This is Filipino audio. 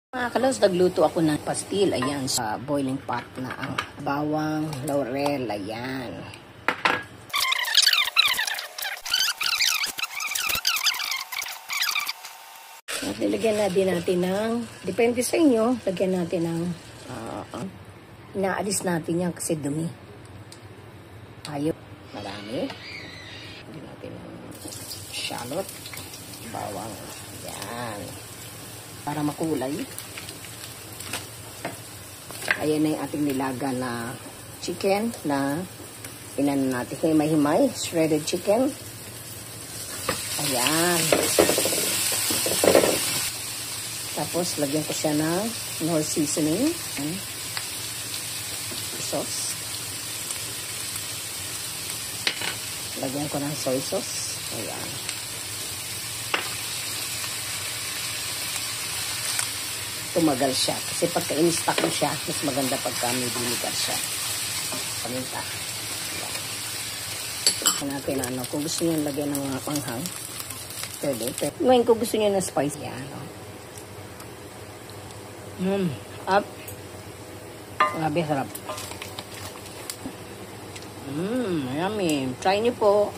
Mga kalaws, nagluto ako ng pastil. Ayan, sa boiling pot na ang bawang, laurel. Ayan. At nilagyan natin ng, depende sa inyo, lagyan natin ng, inaalis natin yan kasi dumi. Ayaw, marami. Lagyan natin ng shallot, bawang. Ayan. Para makulay. Ayan na yung ating nilaga na chicken na inan natin. Himay-himay, shredded chicken. Ayan. Tapos, lagyan ko siya ng Knorr seasoning. Sauce. Lagyan ko ng soy sauce. Ayan. Tumagal siya. Kasi pagka in-stock mo siya, mas maganda pagka may vinegar siya. Paminta. Ayan. Natin ano, kung gusto nyo lagyan ng mga panghang, pwede. Ngayon, kung gusto nyo ng spice, yan. Up. Grabe, sarap. Yummy. Try nyo po.